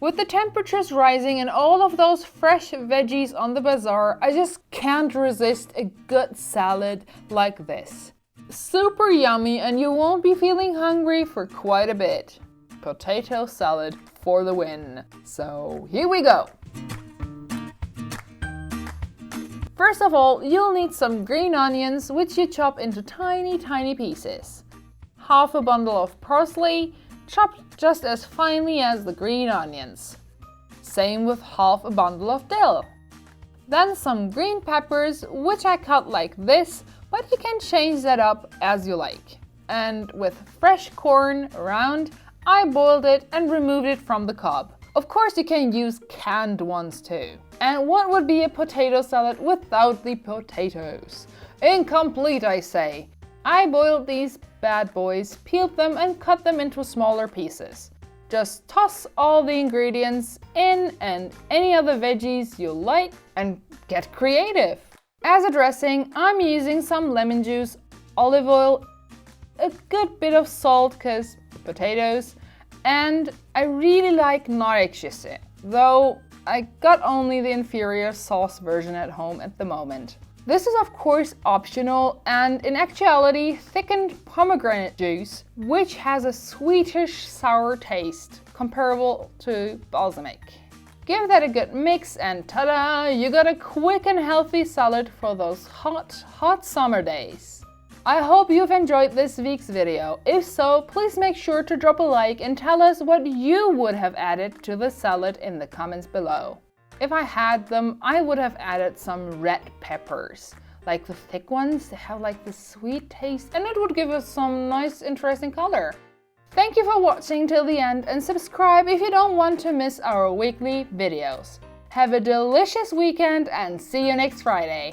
With the temperatures rising and all of those fresh veggies on the bazaar, I just can't resist a good salad like this. Super yummy, and you won't be feeling hungry for quite a bit. Potato salad for the win. So here we go. First of all, you'll need some green onions, which you chop into tiny pieces. Half a bundle of parsley, chopped just as finely as the green onions. Same with half a bundle of dill. Then some green peppers, which I cut like this, but you can change that up as you like. And with fresh corn around, I boiled it and removed it from the cob. Of course, you can use canned ones too. And what would be a potato salad without the potatoes? Incomplete, I say. I boiled these bad boys, peeled them and cut them into smaller pieces. Just toss all the ingredients in and any other veggies you like and get creative. As a dressing, I'm using some lemon juice, olive oil, a good bit of salt cause potatoes, and I really like not ekşisi, though I got only the inferior sauce version at home at the moment. This is of course optional and in actuality thickened pomegranate juice, which has a sweetish sour taste comparable to balsamic. Give that a good mix and ta-da! You got a quick and healthy salad for those hot summer days. I hope you've enjoyed this week's video. If so, please make sure to drop a like and tell us what you would have added to the salad in the comments below. If I had them, I would have added some red peppers. Like the thick ones, they have like the sweet taste and it would give us some nice interesting color. Thank you for watching till the end and subscribe if you don't want to miss our weekly videos. Have a delicious weekend and see you next Friday.